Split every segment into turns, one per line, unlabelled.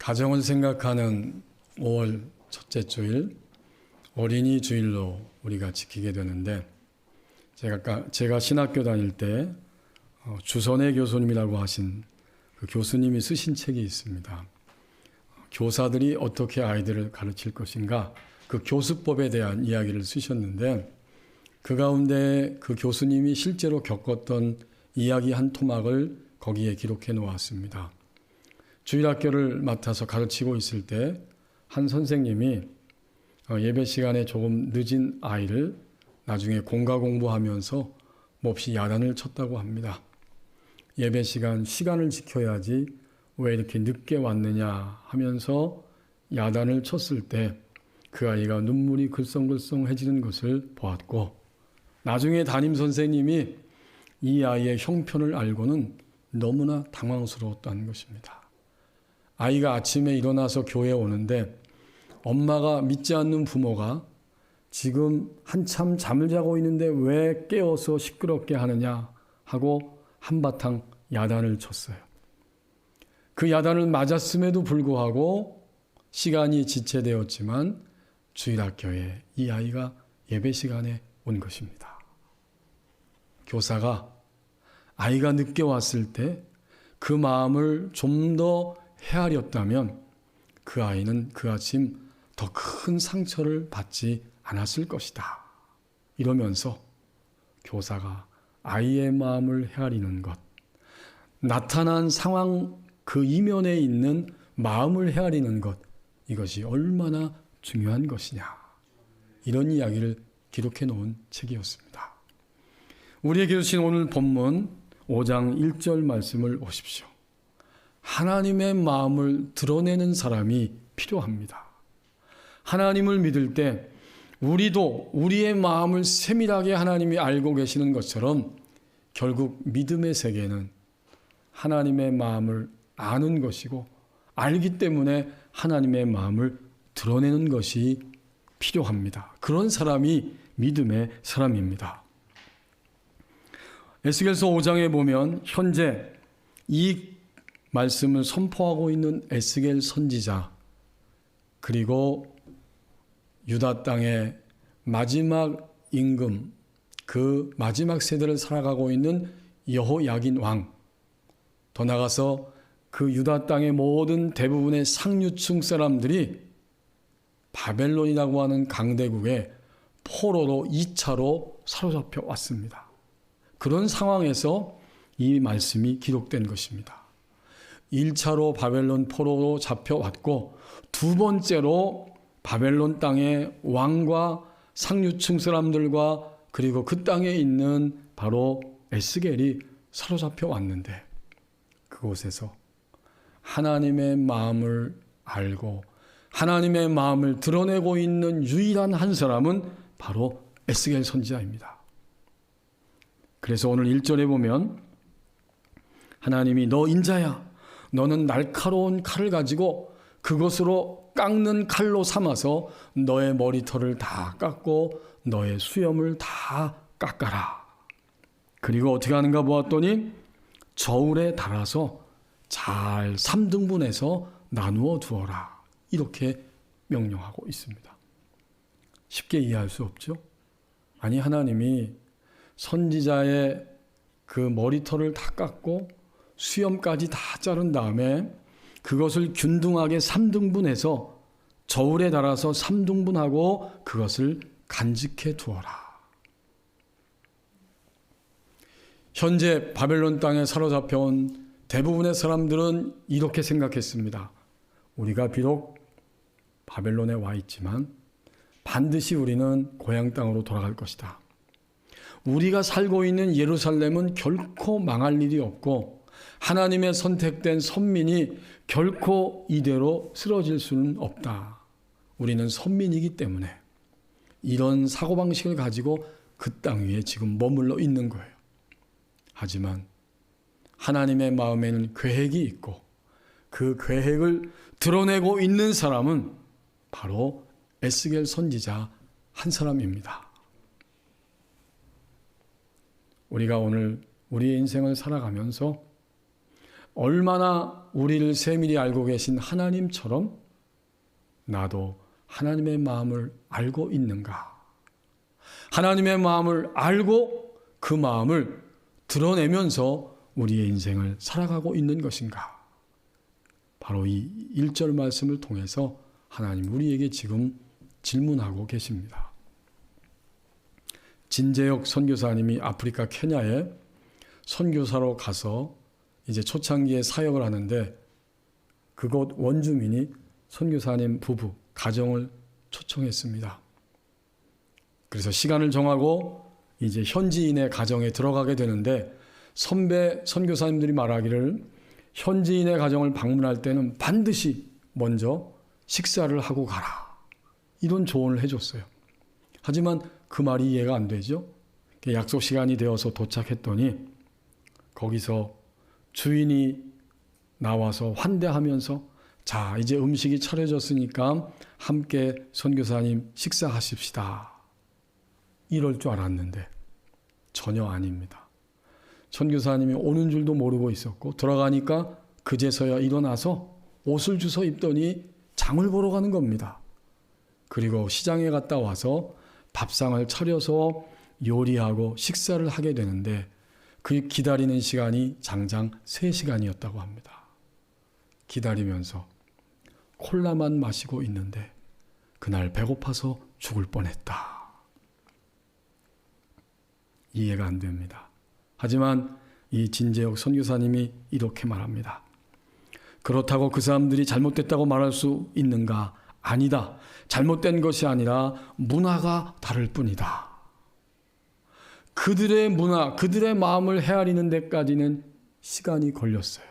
가정을 생각하는 5월 첫째 주일 어린이 주일로 우리가 지키게 되는데, 제가 신학교 다닐 때 주선의 교수님이라고 하신 그 교수님이 쓰신 책이 있습니다. 교사들이 어떻게 아이들을 가르칠 것인가, 그 교수법에 대한 이야기를 쓰셨는데, 그 가운데 그 교수님이 실제로 겪었던 이야기 한 토막을 거기에 기록해 놓았습니다. 주일학교를 맡아서 가르치고 있을 때 한 선생님이 예배 시간에 조금 늦은 아이를 나중에 공과 공부하면서 몹시 야단을 쳤다고 합니다. 예배 시간을 지켜야지 왜 이렇게 늦게 왔느냐 하면서 야단을 쳤을 때 그 아이가 눈물이 글썽글썽해지는 것을 보았고, 나중에 담임 선생님이 이 아이의 형편을 알고는 너무나 당황스러웠다는 것입니다. 아이가 아침에 일어나서 교회에 오는데 엄마가 믿지 않는 부모가 지금 한참 잠을 자고 있는데 왜 깨워서 시끄럽게 하느냐 하고 한바탕 야단을 쳤어요. 그 야단을 맞았음에도 불구하고 시간이 지체되었지만 주일학교에 이 아이가 예배 시간에 온 것입니다. 교사가 아이가 늦게 왔을 때 그 마음을 좀 더 헤아렸다면 그 아이는 그 아침 더 큰 상처를 받지 않았을 것이다. 이러면서 교사가 아이의 마음을 헤아리는 것, 나타난 상황 그 이면에 있는 마음을 헤아리는 것, 이것이 얼마나 중요한 것이냐, 이런 이야기를 기록해 놓은 책이었습니다. 우리에게 주신 오늘 본문 5장 1절 말씀을 보십시오. 하나님의 마음을 드러내는 사람이 필요합니다. 하나님을 믿을 때 우리도 우리의 마음을 세밀하게 하나님이 알고 계시는 것처럼 결국 믿음의 세계는 하나님의 마음을 아는 것이고, 알기 때문에 하나님의 마음을 드러내는 것이 필요합니다. 그런 사람이 믿음의 사람입니다. 에스겔서 5장에 보면 현재 이 말씀을 선포하고 있는 에스겔 선지자, 그리고 유다 땅의 마지막 임금, 그 마지막 세대를 살아가고 있는 여호야긴 왕, 더 나아가서 그 유다 땅의 모든 대부분의 상류층 사람들이 바벨론이라고 하는 강대국의 포로로 2차로 사로잡혀 왔습니다. 그런 상황에서 이 말씀이 기록된 것입니다. 1차로 바벨론 포로로 잡혀왔고, 두 번째로 바벨론 땅의 왕과 상류층 사람들과 그리고 그 땅에 있는 바로 에스겔이 사로잡혀 왔는데, 그곳에서 하나님의 마음을 알고 하나님의 마음을 드러내고 있는 유일한 한 사람은 바로 에스겔 선지자입니다. 그래서 오늘 1절에 보면 하나님이 너 인자야, 너는 날카로운 칼을 가지고 그것으로 깎는 칼로 삼아서 너의 머리털을 다 깎고 너의 수염을 다 깎아라. 그리고 어떻게 하는가 보았더니 저울에 달아서 잘 3등분해서 나누어 두어라. 이렇게 명령하고 있습니다. 쉽게 이해할 수 없죠? 아니, 하나님이 선지자의 그 머리털을 다 깎고 수염까지 다 자른 다음에 그것을 균등하게 3등분해서 저울에 달아서 3등분하고 그것을 간직해 두어라. 현재 바벨론 땅에 사로잡혀온 대부분의 사람들은 이렇게 생각했습니다. 우리가 비록 바벨론에 와 있지만 반드시 우리는 고향 땅으로 돌아갈 것이다. 우리가 살고 있는 예루살렘은 결코 망할 일이 없고 하나님의 선택된 선민이 결코 이대로 쓰러질 수는 없다. 우리는 선민이기 때문에 이런 사고방식을 가지고 그 땅 위에 지금 머물러 있는 거예요. 하지만 하나님의 마음에는 계획이 있고 그 계획을 드러내고 있는 사람은 바로 에스겔 선지자 한 사람입니다. 우리가 오늘 우리의 인생을 살아가면서 얼마나 우리를 세밀히 알고 계신 하나님처럼 나도 하나님의 마음을 알고 있는가? 하나님의 마음을 알고 그 마음을 드러내면서 우리의 인생을 살아가고 있는 것인가? 바로 이 1절 말씀을 통해서 하나님 우리에게 지금 질문하고 계십니다. 진재혁 선교사님이 아프리카 케냐에 선교사로 가서 이제 초창기에 사역을 하는데 그곳 원주민이 선교사님 부부, 가정을 초청했습니다. 그래서 시간을 정하고 이제 현지인의 가정에 들어가게 되는데 선배 선교사님들이 말하기를 현지인의 가정을 방문할 때는 반드시 먼저 식사를 하고 가라. 이런 조언을 해줬어요. 하지만 그 말이 이해가 안 되죠. 약속 시간이 되어서 도착했더니 거기서 주인이 나와서 환대하면서 자, 이제 음식이 차려졌으니까 함께 선교사님 식사하십시다. 이럴 줄 알았는데 전혀 아닙니다. 선교사님이 오는 줄도 모르고 있었고 들어가니까 그제서야 일어나서 옷을 주워 입더니 장을 보러 가는 겁니다. 그리고 시장에 갔다 와서 밥상을 차려서 요리하고 식사를 하게 되는데 그 기다리는 시간이 장장 3시간이었다고 합니다. 기다리면서 콜라만 마시고 있는데 그날 배고파서 죽을 뻔했다. 이해가 안 됩니다. 하지만 이 진재혁 선교사님이 이렇게 말합니다. 그렇다고 그 사람들이 잘못됐다고 말할 수 있는가? 아니다. 잘못된 것이 아니라 문화가 다를 뿐이다. 그들의 문화, 그들의 마음을 헤아리는 데까지는 시간이 걸렸어요.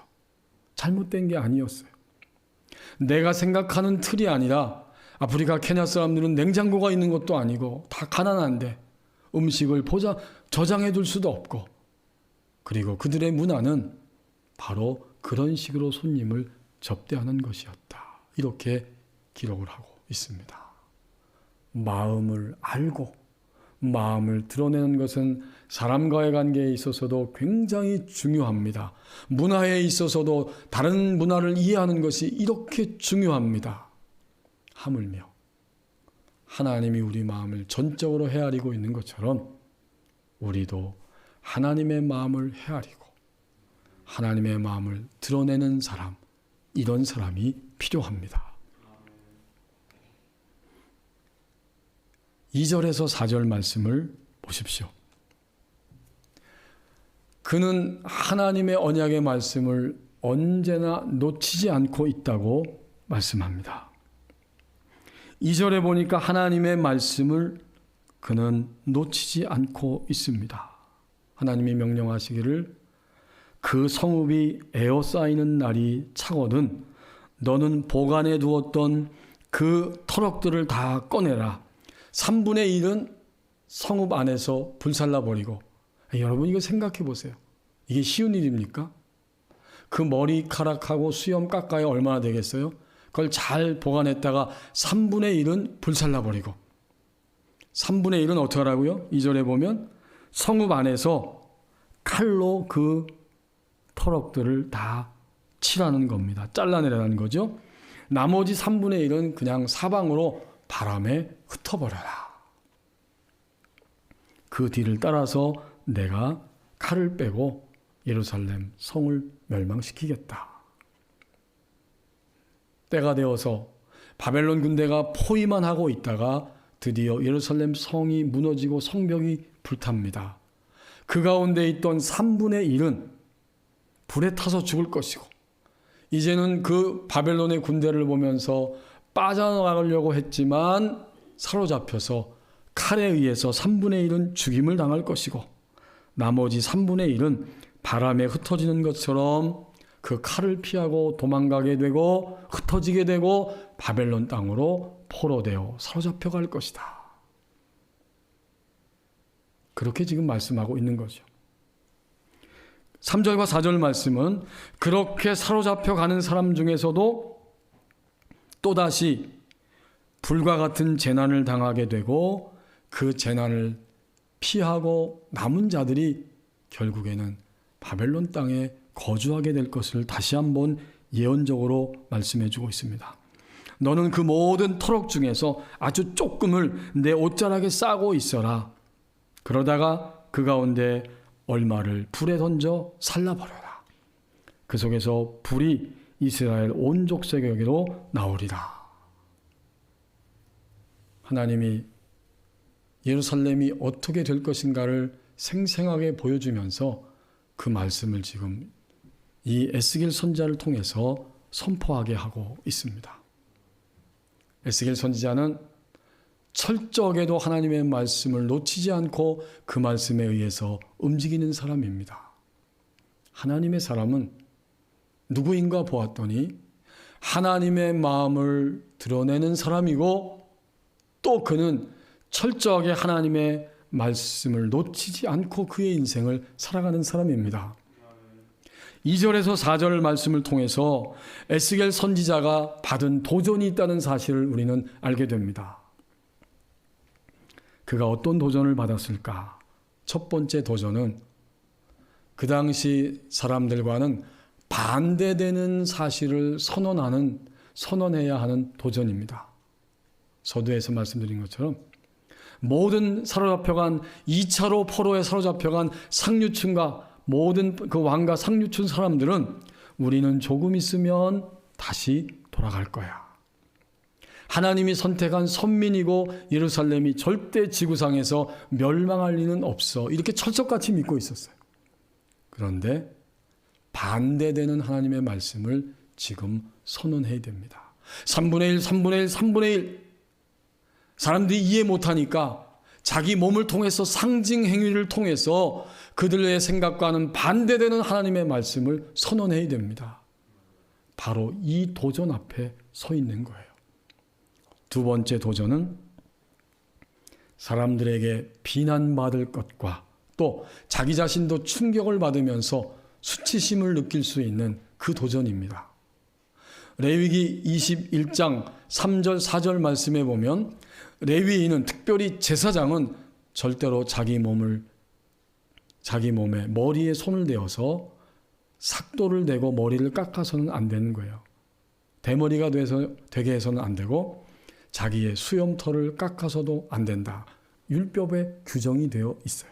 잘못된 게 아니었어요. 내가 생각하는 틀이 아니라 아프리카 케냐 사람들은 냉장고가 있는 것도 아니고 다 가난한데 음식을 저장해 둘 수도 없고 그리고 그들의 문화는 바로 그런 식으로 손님을 접대하는 것이었다. 이렇게 기록을 하고 있습니다. 마음을 알고 마음을 드러내는 것은 사람과의 관계에 있어서도 굉장히 중요합니다. 문화에 있어서도 다른 문화를 이해하는 것이 이렇게 중요합니다. 하물며 하나님이 우리 마음을 전적으로 헤아리고 있는 것처럼 우리도 하나님의 마음을 헤아리고 하나님의 마음을 드러내는 사람, 이런 사람이 필요합니다. 2절에서 4절 말씀을 보십시오. 그는 하나님의 언약의 말씀을 언제나 놓치지 않고 있다고 말씀합니다. 2절에 보니까 하나님의 말씀을 그는 놓치지 않고 있습니다. 하나님이 명령하시기를 그 성읍이 에워싸이는 날이 차거든 너는 보관해 두었던 그 터럭들을 다 꺼내라. 3분의 1은 성읍 안에서 불살라버리고, 여러분 이거 생각해 보세요. 이게 쉬운 일입니까? 그 머리카락하고 수염 깎아야 얼마나 되겠어요? 그걸 잘 보관했다가 3분의 1은 불살라버리고 3분의 1은 어떻게 하라고요? 2절에 보면 성읍 안에서 칼로 그 터럭들을 다 칠하는 겁니다. 잘라내라는 거죠. 나머지 3분의 1은 그냥 사방으로 바람에 흩어버려라. 그 뒤를 따라서 내가 칼을 빼고 예루살렘 성을 멸망시키겠다. 때가 되어서 바벨론 군대가 포위만 하고 있다가 드디어 예루살렘 성이 무너지고 성벽이 불탑니다. 그 가운데 있던 3분의 1은 불에 타서 죽을 것이고 이제는 그 바벨론의 군대를 보면서 빠져나가려고 했지만 사로잡혀서 칼에 의해서 3분의 1은 죽임을 당할 것이고 나머지 3분의 1은 바람에 흩어지는 것처럼 그 칼을 피하고 도망가게 되고 흩어지게 되고 바벨론 땅으로 포로되어 사로잡혀 갈 것이다. 그렇게 지금 말씀하고 있는 거죠. 3절과 4절 말씀은 그렇게 사로잡혀 가는 사람 중에서도 또다시 불과 같은 재난을 당하게 되고 그 재난을 피하고 남은 자들이 결국에는 바벨론 땅에 거주하게 될 것을 다시 한번 예언적으로 말씀해 주고 있습니다. 너는 그 모든 터럭 중에서 아주 조금을 내 옷자락에 싸고 있어라. 그러다가 그 가운데 얼마를 불에 던져 살라버려라. 그 속에서 불이 이스라엘 온 족속에게로 나오리라. 하나님이 예루살렘이 어떻게 될 것인가를 생생하게 보여주면서 그 말씀을 지금 이 에스겔 선지자를 통해서 선포하게 하고 있습니다. 에스겔 선지자는 철저하게도 하나님의 말씀을 놓치지 않고 그 말씀에 의해서 움직이는 사람입니다. 하나님의 사람은 누구인가 보았더니 하나님의 마음을 드러내는 사람이고 또 그는 철저하게 하나님의 말씀을 놓치지 않고 그의 인생을 살아가는 사람입니다. 2절에서 4절 말씀을 통해서 에스겔 선지자가 받은 도전이 있다는 사실을 우리는 알게 됩니다. 그가 어떤 도전을 받았을까? 첫 번째 도전은 그 당시 사람들과는 반대되는 사실을 선언해야 하는 도전입니다. 서두에서 말씀드린 것처럼 모든 사로잡혀간 2차로 포로에 사로잡혀간 상류층과 모든 그 왕과 상류층 사람들은 우리는 조금 있으면 다시 돌아갈 거야. 하나님이 선택한 선민이고 예루살렘이 절대 지구상에서 멸망할 리는 없어. 이렇게 철석같이 믿고 있었어요. 그런데 반대되는 하나님의 말씀을 지금 선언해야 됩니다. 3분의 1, 3분의 1, 3분의 1. 사람들이 이해 못하니까 자기 몸을 통해서 상징 행위를 통해서 그들의 생각과는 반대되는 하나님의 말씀을 선언해야 됩니다. 바로 이 도전 앞에 서 있는 거예요. 두 번째 도전은 사람들에게 비난받을 것과 또 자기 자신도 충격을 받으면서 수치심을 느낄 수 있는 그 도전입니다. 레위기 21장 3절 4절 말씀에 보면 레위인은 특별히 제사장은 절대로 자기 몸에 머리에 손을 대어서 삭도를 대고 머리를 깎아서는 안 되는 거예요. 대머리가 되게 해서는 안 되고 자기의 수염털을 깎아서도 안 된다. 율법에 규정이 되어 있어요.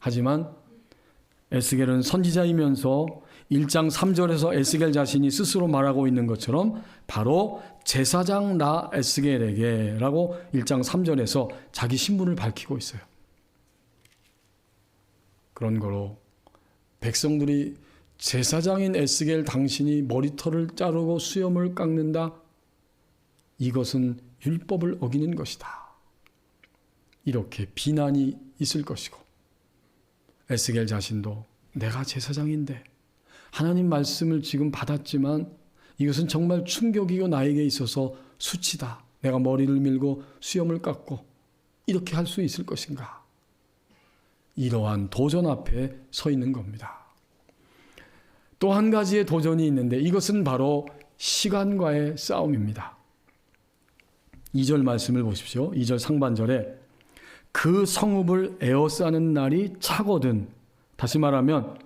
하지만 에스겔은 선지자이면서 1장 3절에서 에스겔 자신이 스스로 말하고 있는 것처럼 바로 제사장 나 에스겔에게 라고 1장 3절에서 자기 신분을 밝히고 있어요. 그런 거로 백성들이 제사장인 에스겔 당신이 머리털을 자르고 수염을 깎는다? 이것은 율법을 어기는 것이다. 이렇게 비난이 있을 것이고 에스겔 자신도 내가 제사장인데 하나님 말씀을 지금 받았지만 이것은 정말 충격이고 나에게 있어서 수치다. 내가 머리를 밀고 수염을 깎고 이렇게 할 수 있을 것인가? 이러한 도전 앞에 서 있는 겁니다. 또 한 가지의 도전이 있는데 이것은 바로 시간과의 싸움입니다. 2절 말씀을 보십시오. 2절 상반절에 그 성읍을 에워싸는 날이 차거든. 다시 말하면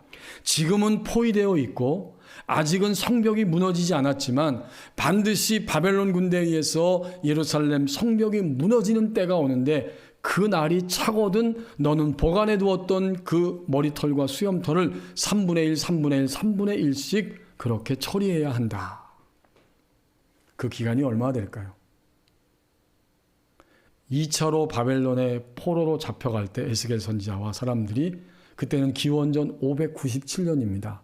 지금은 포위되어 있고 아직은 성벽이 무너지지 않았지만 반드시 바벨론 군대에 의해서 예루살렘 성벽이 무너지는 때가 오는데 그 날이 차거든 너는 보관해 두었던 그 머리털과 수염털을 3분의 1, 3분의 1, 3분의 1씩 그렇게 처리해야 한다. 그 기간이 얼마나 될까요? 2차로 바벨론의 포로로 잡혀갈 때 에스겔 선지자와 사람들이 그때는 기원전 597년입니다.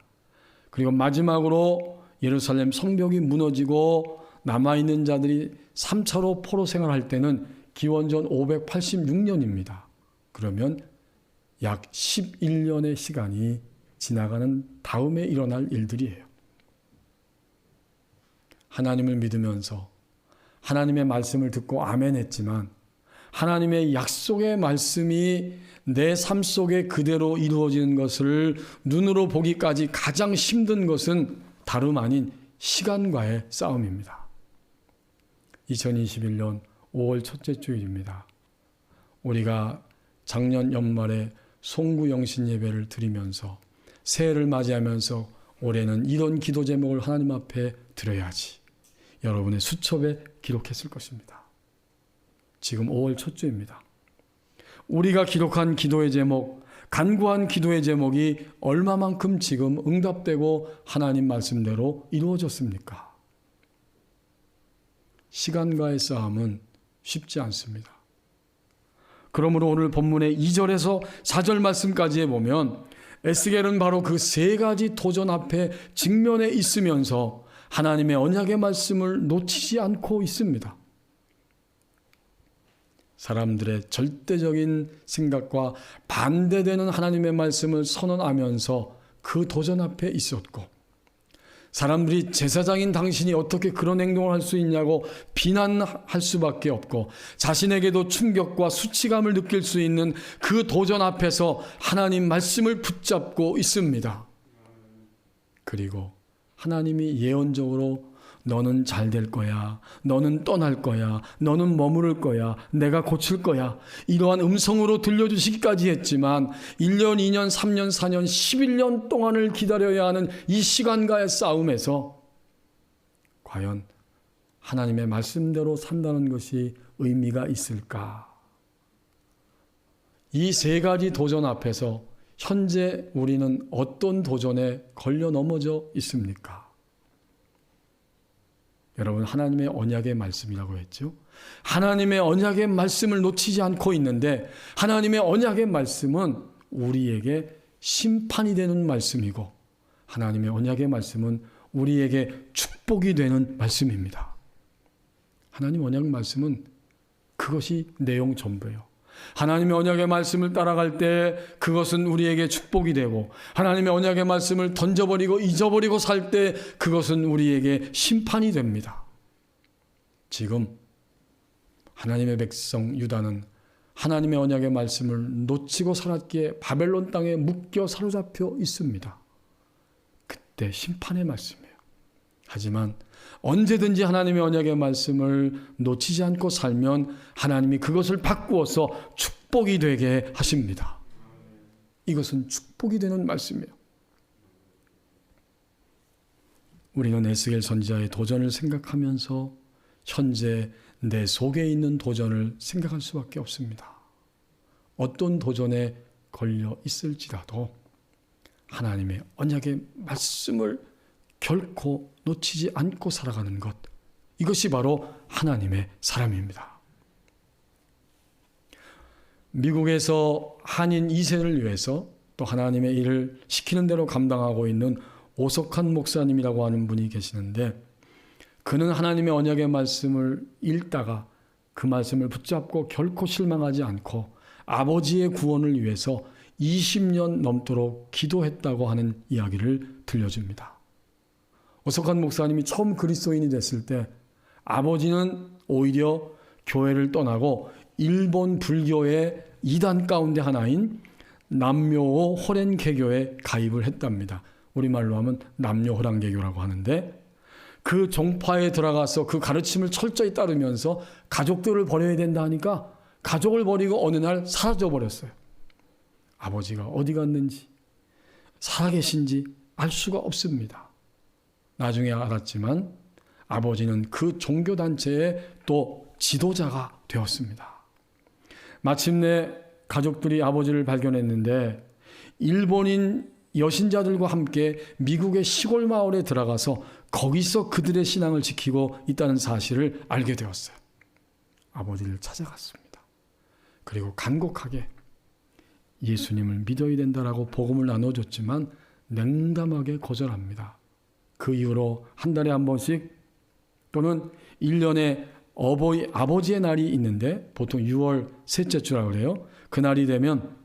그리고 마지막으로 예루살렘 성벽이 무너지고 남아있는 자들이 3차로 포로 생활할 때는 기원전 586년입니다. 그러면 약 11년의 시간이 지나가는 다음에 일어날 일들이에요. 하나님을 믿으면서 하나님의 말씀을 듣고 아멘 했지만 하나님의 약속의 말씀이 내 삶 속에 그대로 이루어지는 것을 눈으로 보기까지 가장 힘든 것은 다름 아닌 시간과의 싸움입니다. 2021년 5월 첫째 주일입니다. 우리가 작년 연말에 송구 영신 예배를 드리면서 새해를 맞이하면서 올해는 이런 기도 제목을 하나님 앞에 드려야지. 여러분의 수첩에 기록했을 것입니다. 지금 5월 첫 주입니다. 우리가 기록한 기도의 제목, 간구한 기도의 제목이 얼마만큼 지금 응답되고 하나님 말씀대로 이루어졌습니까? 시간과의 싸움은 쉽지 않습니다. 그러므로 오늘 본문의 2절에서 4절 말씀까지에 보면 에스겔은 바로 그 세 가지 도전 앞에 직면해 있으면서 하나님의 언약의 말씀을 놓치지 않고 있습니다. 사람들의 절대적인 생각과 반대되는 하나님의 말씀을 선언하면서 그 도전 앞에 있었고, 사람들이 제사장인 당신이 어떻게 그런 행동을 할 수 있냐고 비난할 수밖에 없고, 자신에게도 충격과 수치감을 느낄 수 있는 그 도전 앞에서 하나님 말씀을 붙잡고 있습니다. 그리고 하나님이 예언적으로 너는 잘 될 거야, 너는 떠날 거야, 너는 머무를 거야, 내가 고칠 거야, 이러한 음성으로 들려주시기까지 했지만 1년, 2년, 3년, 4년, 11년 동안을 기다려야 하는 이 시간과의 싸움에서 과연 하나님의 말씀대로 산다는 것이 의미가 있을까? 이 세 가지 도전 앞에서 현재 우리는 어떤 도전에 걸려 넘어져 있습니까? 여러분, 하나님의 언약의 말씀이라고 했죠. 하나님의 언약의 말씀을 놓치지 않고 있는데, 하나님의 언약의 말씀은 우리에게 심판이 되는 말씀이고, 하나님의 언약의 말씀은 우리에게 축복이 되는 말씀입니다. 하나님 언약 말씀은 그것이 내용 전부예요. 하나님의 언약의 말씀을 따라갈 때 그것은 우리에게 축복이 되고, 하나님의 언약의 말씀을 던져버리고 잊어버리고 살 때 그것은 우리에게 심판이 됩니다. 지금 하나님의 백성 유다는 하나님의 언약의 말씀을 놓치고 살았기에 바벨론 땅에 묶여 사로잡혀 있습니다. 그때 심판의 말씀이에요. 하지만 언제든지 하나님의 언약의 말씀을 놓치지 않고 살면 하나님이 그것을 바꾸어서 축복이 되게 하십니다. 이것은 축복이 되는 말씀이에요. 우리는 에스겔 선지자의 도전을 생각하면서 현재 내 속에 있는 도전을 생각할 수밖에 없습니다. 어떤 도전에 걸려 있을지라도 하나님의 언약의 말씀을 결코 놓치지 않고 살아가는 것, 이것이 바로 하나님의 사람입니다. 미국에서 한인 2세를 위해서 또 하나님의 일을 시키는 대로 감당하고 있는 오석한 목사님이라고 하는 분이 계시는데, 그는 하나님의 언약의 말씀을 읽다가 그 말씀을 붙잡고 결코 실망하지 않고 아버지의 구원을 위해서 20년 넘도록 기도했다고 하는 이야기를 들려줍니다. 오석한 목사님이 처음 그리스도인이 됐을 때 아버지는 오히려 교회를 떠나고 일본 불교의 2단 가운데 하나인 남묘호 호렌개교에 가입을 했답니다. 우리말로 하면 남묘호랑개교라고 하는데, 그 종파에 들어가서 그 가르침을 철저히 따르면서 가족들을 버려야 된다 하니까 가족을 버리고 어느 날 사라져 버렸어요. 아버지가 어디 갔는지, 살아계신지 알 수가 없습니다. 나중에 알았지만 아버지는 그 종교단체의 또 지도자가 되었습니다. 마침내 가족들이 아버지를 발견했는데 일본인 여신자들과 함께 미국의 시골 마을에 들어가서 거기서 그들의 신앙을 지키고 있다는 사실을 알게 되었어요. 아버지를 찾아갔습니다. 그리고 간곡하게 예수님을 믿어야 된다라고 복음을 나눠줬지만 냉담하게 거절합니다. 그 이후로 한 달에 한 번씩 또는 1년에 아버지의 날이 있는데 보통 6월 셋째 주라고 그래요. 그 날이 되면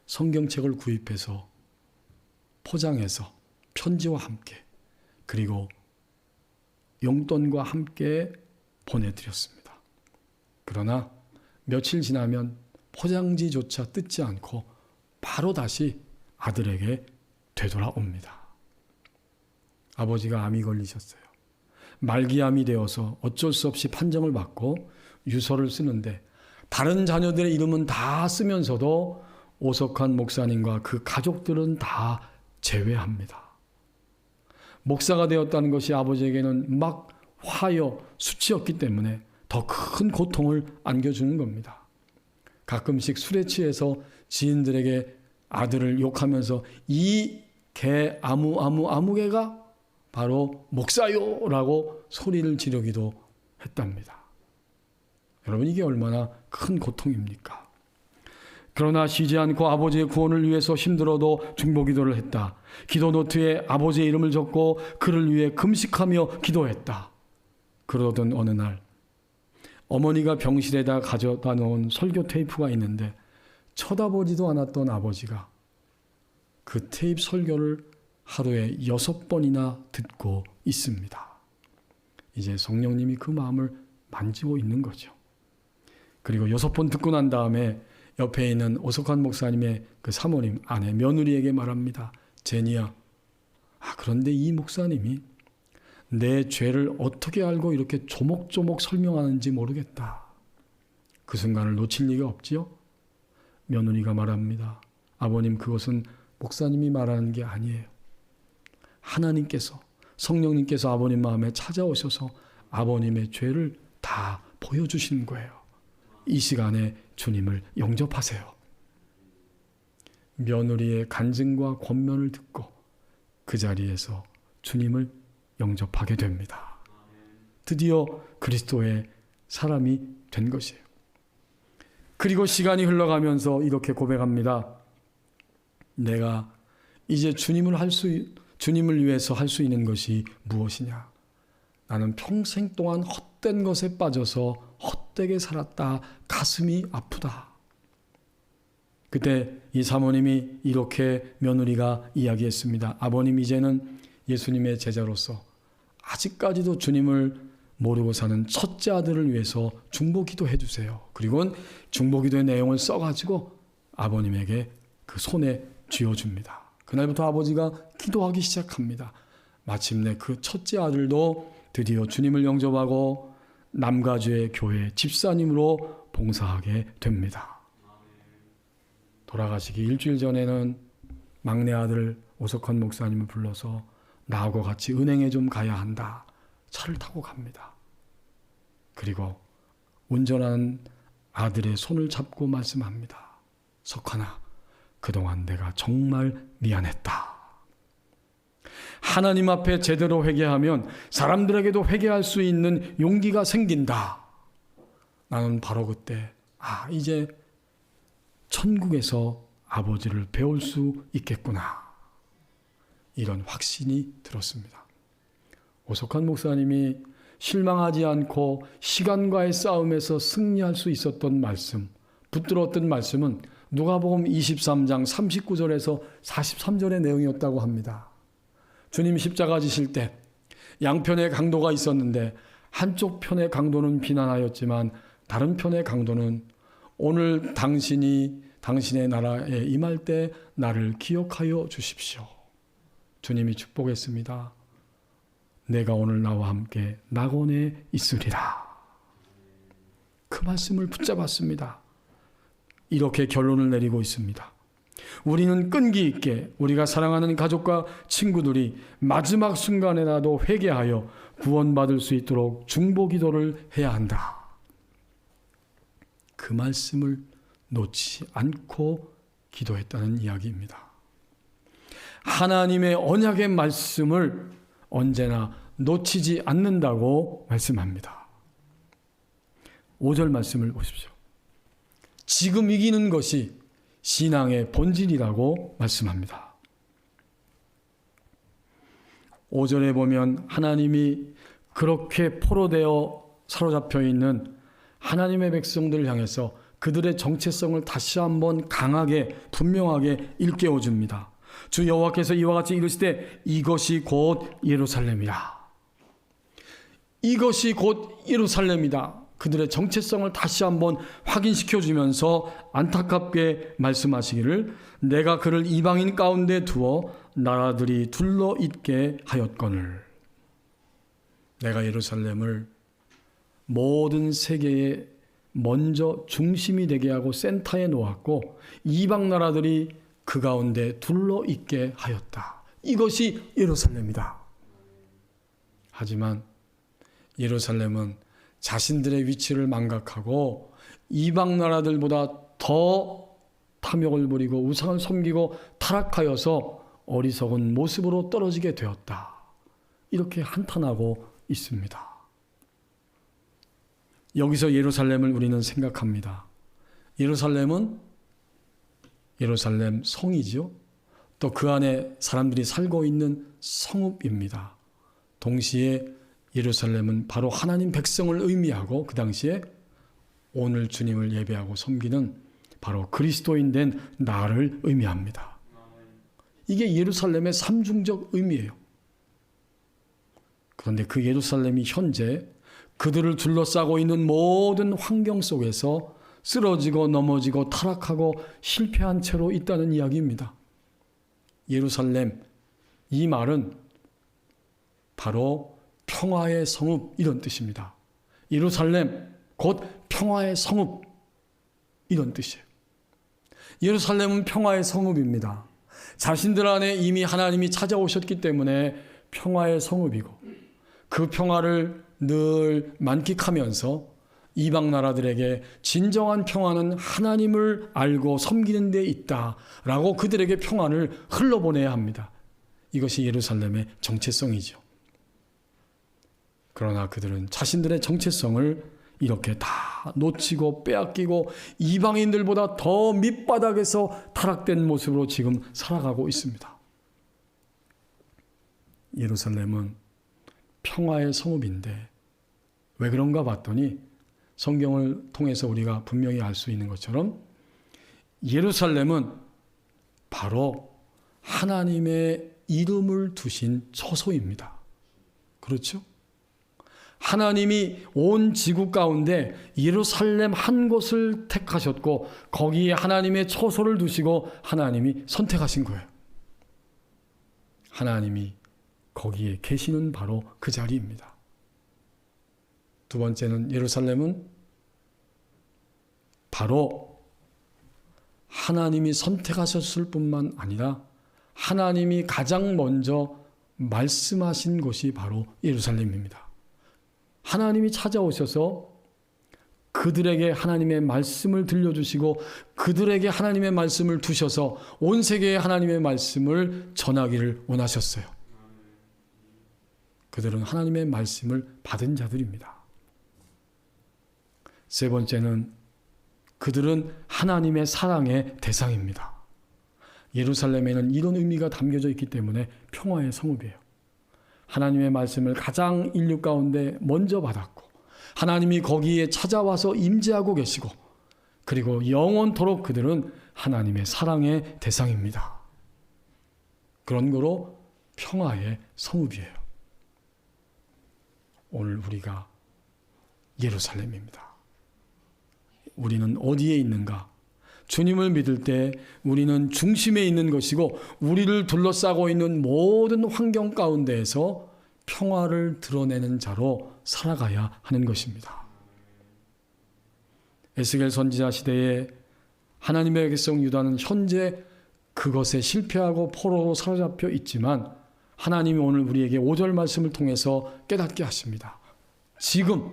성경책을 구입해서 포장해서 편지와 함께 그리고 용돈과 함께 보내드렸습니다. 그러나 며칠 지나면 포장지조차 뜯지 않고 바로 다시 아들에게 되돌아옵니다. 아버지가 암이 걸리셨어요. 말기암이 되어서 어쩔 수 없이 판정을 받고 유서를 쓰는데 다른 자녀들의 이름은 다 쓰면서도 오석환 목사님과 그 가족들은 다 제외합니다. 목사가 되었다는 것이 아버지에게는 막 화여 수치였기 때문에 더 큰 고통을 안겨주는 겁니다. 가끔씩 술에 취해서 지인들에게 아들을 욕하면서 이 개 아무개가 바로 목사요라고 소리를 지르기도 했답니다. 여러분, 이게 얼마나 큰 고통입니까? 그러나 쉬지 않고 아버지의 구원을 위해서 힘들어도 중보기도를 했다. 기도 노트에 아버지의 이름을 적고 그를 위해 금식하며 기도했다. 그러던 어느 날 어머니가 병실에다 가져다 놓은 설교 테이프가 있는데 쳐다보지도 않았던 아버지가 그 테이프 설교를 하루에 6번이나 듣고 있습니다. 이제 성령님이 그 마음을 만지고 있는 거죠. 그리고 6번 듣고 난 다음에 옆에 있는 오석환 목사님의 그 사모님 아내 며느리에게 말합니다. 제니야, 그런데 이 목사님이 내 죄를 어떻게 알고 이렇게 조목조목 설명하는지 모르겠다. 그 순간을 놓칠 리가 없지요. 며느리가 말합니다. 아버님, 그것은 목사님이 말하는 게 아니에요. 하나님께서, 성령님께서 아버님 마음에 찾아오셔서 아버님의 죄를 다 보여주시는 거예요. 이 시간에 주님을 영접하세요. 며느리의 간증과 권면을 듣고 그 자리에서 주님을 영접하게 됩니다. 드디어 그리스도의 사람이 된 것이에요. 그리고 시간이 흘러가면서 이렇게 고백합니다. 내가 이제 주님을 위해서 할 수 있는 것이 무엇이냐? 나는 평생 동안 헛된 것에 빠져서 헛되게 살았다. 가슴이 아프다. 그때 이 사모님이 이렇게 며느리가 이야기했습니다. 아버님, 이제는 예수님의 제자로서 아직까지도 주님을 모르고 사는 첫째 아들을 위해서 중보기도해 주세요. 그리고 중보기도의 내용을 써가지고 아버님에게 그 손에 쥐어줍니다. 그날부터 아버지가 기도하기 시작합니다. 마침내 그 첫째 아들도 드디어 주님을 영접하고 남가주의 교회 집사님으로 봉사하게 됩니다. 돌아가시기 일주일 전에는 막내 아들 오석환 목사님을 불러서 나하고 같이 은행에 좀 가야 한다. 차를 타고 갑니다. 그리고 운전하는 아들의 손을 잡고 말씀합니다. 석환아, 그동안 내가 정말 미안했다. 하나님 앞에 제대로 회개하면 사람들에게도 회개할 수 있는 용기가 생긴다. 나는 바로 그때 이제 천국에서 아버지를 배울 수 있겠구나. 이런 확신이 들었습니다. 오석환 목사님이 실망하지 않고 시간과의 싸움에서 승리할 수 있었던 말씀, 붙들었던 말씀은 누가복음 23장 39절에서 43절의 내용이었다고 합니다. 주님 십자가 지실 때 양편의 강도가 있었는데 한쪽 편의 강도는 비난하였지만 다른 편의 강도는 오늘 당신의 나라에 임할 때 나를 기억하여 주십시오. 주님이 축복했습니다. 내가 오늘 나와 함께 낙원에 있으리라. 그 말씀을 붙잡았습니다. 이렇게 결론을 내리고 있습니다. 우리는 끈기 있게 우리가 사랑하는 가족과 친구들이 마지막 순간에라도 회개하여 구원받을 수 있도록 중보기도를 해야 한다. 그 말씀을 놓지 않고 기도했다는 이야기입니다. 하나님의 언약의 말씀을 언제나 놓치지 않는다고 말씀합니다. 5절 말씀을 보십시오. 지금 이기는 것이 신앙의 본질이라고 말씀합니다. 5절에 보면 하나님이 그렇게 포로되어 사로잡혀 있는 하나님의 백성들을 향해서 그들의 정체성을 다시 한번 강하게 분명하게 일깨워 줍니다. 주 여호와께서 이와 같이 이르시되 이것이 곧 예루살렘이라. 이것이 곧 예루살렘이다. 그들의 정체성을 다시 한번 확인시켜 주면서 안타깝게 말씀하시기를 내가 그를 이방인 가운데 두어 나라들이 둘러 있게 하였거늘. 내가 예루살렘을 모든 세계의 먼저 중심이 되게 하고 센터에 놓았고 이방 나라들이 그 가운데 둘러 있게 하였다. 이것이 예루살렘이다. 하지만 예루살렘은 자신들의 위치를 망각하고 이방 나라들보다 더 탐욕을 부리고 우상을 섬기고 타락하여서 어리석은 모습으로 떨어지게 되었다. 이렇게 한탄하고 있습니다. 여기서 예루살렘을 우리는 생각합니다. 예루살렘은 예루살렘 성이죠. 또 그 안에 사람들이 살고 있는 성읍입니다. 동시에 예루살렘은 바로 하나님 백성을 의미하고 그 당시에 오늘 주님을 예배하고 섬기는 바로 그리스도인 된 나를 의미합니다. 이게 예루살렘의 삼중적 의미예요. 그런데 그 예루살렘이 현재 그들을 둘러싸고 있는 모든 환경 속에서 쓰러지고 넘어지고 타락하고 실패한 채로 있다는 이야기입니다. 예루살렘, 이 말은 바로 평화의 성읍 이런 뜻입니다. 예루살렘 곧 평화의 성읍 이런 뜻이에요. 예루살렘은 평화의 성읍입니다. 자신들 안에 이미 하나님이 찾아오셨기 때문에 평화의 성읍이고 그 평화를 늘 만끽하면서 이방 나라들에게 진정한 평화는 하나님을 알고 섬기는 데 있다라고 그들에게 평화를 흘러보내야 합니다. 이것이 예루살렘의 정체성이죠. 그러나 그들은 자신들의 정체성을 이렇게 다 놓치고 빼앗기고 이방인들보다 더 밑바닥에서 타락된 모습으로 지금 살아가고 있습니다. 예루살렘은 평화의 성읍인데 왜 그런가 봤더니 성경을 통해서 우리가 분명히 알 수 있는 것처럼 예루살렘은 바로 하나님의 이름을 두신 처소입니다. 그렇죠? 하나님이 온 지구 가운데 예루살렘 한 곳을 택하셨고 거기에 하나님의 처소를 두시고 하나님이 선택하신 거예요. 하나님이 거기에 계시는 바로 그 자리입니다. 두 번째는 예루살렘은 바로 하나님이 선택하셨을 뿐만 아니라 하나님이 가장 먼저 말씀하신 곳이 바로 예루살렘입니다. 하나님이 찾아오셔서 그들에게 하나님의 말씀을 들려주시고 그들에게 하나님의 말씀을 두셔서 온 세계에 하나님의 말씀을 전하기를 원하셨어요. 그들은 하나님의 말씀을 받은 자들입니다. 세 번째는 그들은 하나님의 사랑의 대상입니다. 예루살렘에는 이런 의미가 담겨져 있기 때문에 평화의 성읍이에요. 하나님의 말씀을 가장 인류 가운데 먼저 받았고 하나님이 거기에 찾아와서 임재하고 계시고 그리고 영원토록 그들은 하나님의 사랑의 대상입니다. 그런 거로 평화의 성읍이에요. 오늘 우리가 예루살렘입니다. 우리는 어디에 있는가? 주님을 믿을 때 우리는 중심에 있는 것이고 우리를 둘러싸고 있는 모든 환경 가운데에서 평화를 드러내는 자로 살아가야 하는 것입니다. 에스겔 선지자 시대에 하나님의 백성 유다는 현재 그것에 실패하고 포로로 사로잡혀 있지만 하나님이 오늘 우리에게 5절 말씀을 통해서 깨닫게 하십니다. 지금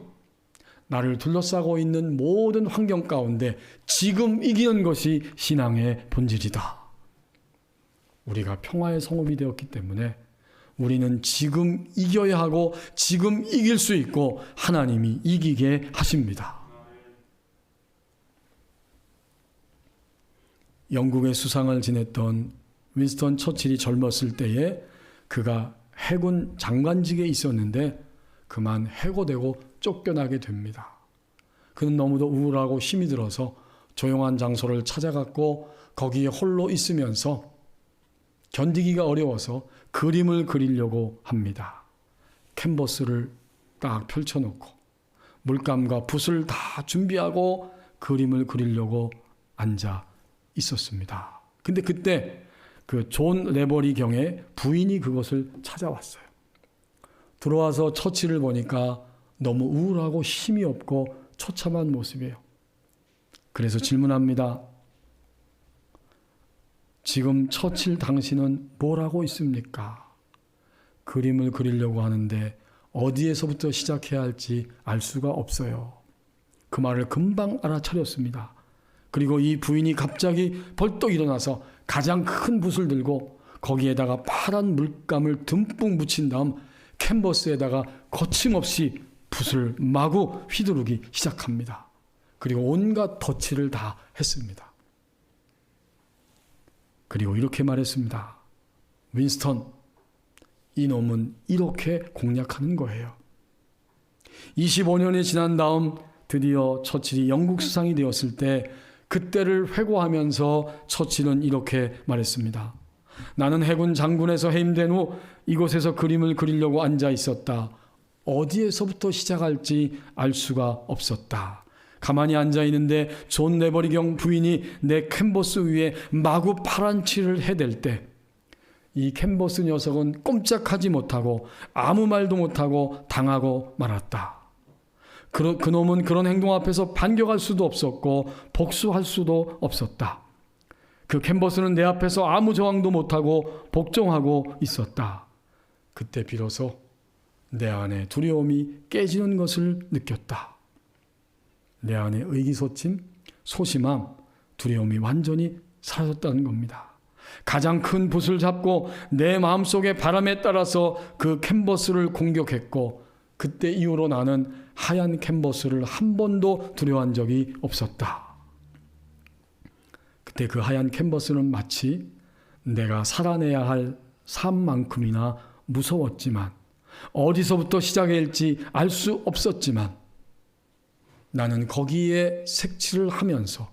나를 둘러싸고 있는 모든 환경 가운데 지금 이기는 것이 신앙의 본질이다. 우리가 평화의 성읍이 되었기 때문에 우리는 지금 이겨야 하고 지금 이길 수 있고 하나님이 이기게 하십니다. 영국의 수상을 지냈던 윈스턴 처칠이 젊었을 때에 그가 해군 장관직에 있었는데 그만 해고되고 쫓겨나게 됩니다. 그는 너무도 우울하고 힘이 들어서 조용한 장소를 찾아갔고 거기에 홀로 있으면서 견디기가 어려워서 그림을 그리려고 합니다. 캔버스를 딱 펼쳐놓고 물감과 붓을 다 준비하고 그림을 그리려고 앉아 있었습니다. 근데 그때 그 존 레버리 경의 부인이 그것을 찾아왔어요. 들어와서 처치를 보니까 너무 우울하고 힘이 없고 처참한 모습이에요. 그래서 질문합니다. 지금 처칠 당신은 뭘 하고 있습니까? 그림을 그리려고 하는데 어디에서부터 시작해야 할지 알 수가 없어요. 그 말을 금방 알아차렸습니다. 그리고 이 부인이 갑자기 벌떡 일어나서 가장 큰 붓을 들고 거기에다가 파란 물감을 듬뿍 묻힌 다음 캔버스에다가 거침없이 붓을 마구 휘두르기 시작합니다. 그리고 온갖 덧칠을 다 했습니다. 그리고 이렇게 말했습니다. 윈스턴, 이놈은 이렇게 공략하는 거예요. 25년이 지난 다음 드디어 처칠이 영국 수상이 되었을 때 그때를 회고하면서 처칠은 이렇게 말했습니다. 나는 해군 장군에서 해임된 후 이곳에서 그림을 그리려고 앉아 있었다. 어디에서부터 시작할지 알 수가 없었다. 가만히 앉아 있는데 존 네버리경 부인이 내 캔버스 위에 마구 파란 칠을 해댈 때 이 캔버스 녀석은 꼼짝하지 못하고 아무 말도 못하고 당하고 말았다. 그놈은 그런 행동 앞에서 반격할 수도 없었고 복수할 수도 없었다. 그 캔버스는 내 앞에서 아무 저항도 못하고 복종하고 있었다. 그때 비로소 내 안에 두려움이 깨지는 것을 느꼈다. 내 안에 의기소침, 소심함, 두려움이 완전히 사라졌다는 겁니다. 가장 큰 붓을 잡고 내 마음속의 바람에 따라서 그 캔버스를 공격했고 그때 이후로 나는 하얀 캔버스를 한 번도 두려워한 적이 없었다. 그때 그 하얀 캔버스는 마치 내가 살아내야 할 삶만큼이나 무서웠지만 어디서부터 시작해야 할지 알 수 없었지만 나는 거기에 색칠을 하면서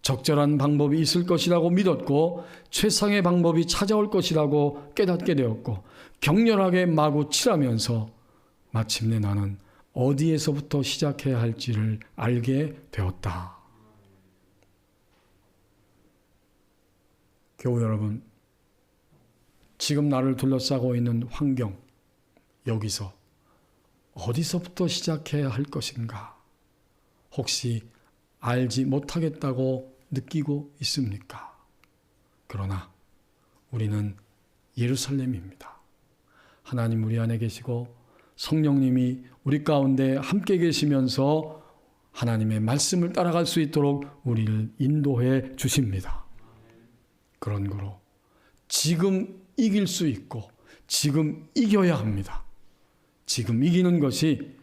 적절한 방법이 있을 것이라고 믿었고 최상의 방법이 찾아올 것이라고 깨닫게 되었고 격렬하게 마구 칠하면서 마침내 나는 어디에서부터 시작해야 할지를 알게 되었다. 교우 여러분, 지금 나를 둘러싸고 있는 환경, 여기서 어디서부터 시작해야 할 것인가? 혹시 알지 못하겠다고 느끼고 있습니까? 그러나 우리는 예루살렘입니다. 하나님 우리 안에 계시고 성령님이 우리 가운데 함께 계시면서 하나님의 말씀을 따라갈 수 있도록 우리를 인도해 주십니다. 그런 거로 지금 이길 수 있고 지금 이겨야 합니다. 지금 이기는 것이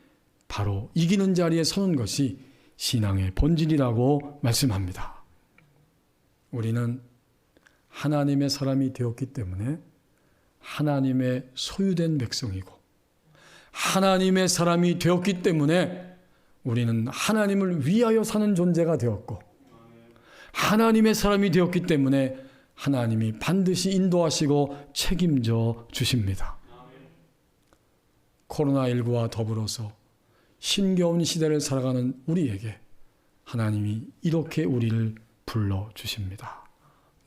바로 이기는 자리에 서는 것이 신앙의 본질이라고 말씀합니다. 우리는 하나님의 사람이 되었기 때문에 하나님의 소유된 백성이고 하나님의 사람이 되었기 때문에 우리는 하나님을 위하여 사는 존재가 되었고 하나님의 사람이 되었기 때문에 하나님이 반드시 인도하시고 책임져 주십니다. 코로나19와 더불어서 힘겨운 시대를 살아가는 우리에게 하나님이 이렇게 우리를 불러주십니다.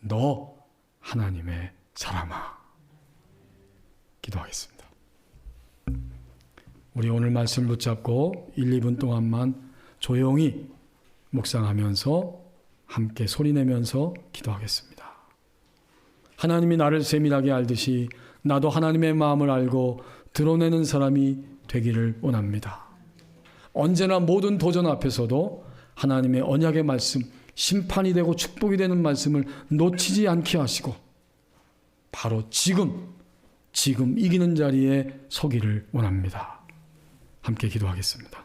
너 하나님의 사람아. 기도하겠습니다. 우리 오늘 말씀 붙잡고 1, 2분 동안만 조용히 묵상하면서 함께 소리내면서 기도하겠습니다. 하나님이 나를 세밀하게 알듯이 나도 하나님의 마음을 알고 드러내는 사람이 되기를 원합니다. 언제나 모든 도전 앞에서도 하나님의 언약의 말씀, 심판이 되고 축복이 되는 말씀을 놓치지 않게 하시고 바로 지금 이기는 자리에 서기를 원합니다. 함께 기도하겠습니다.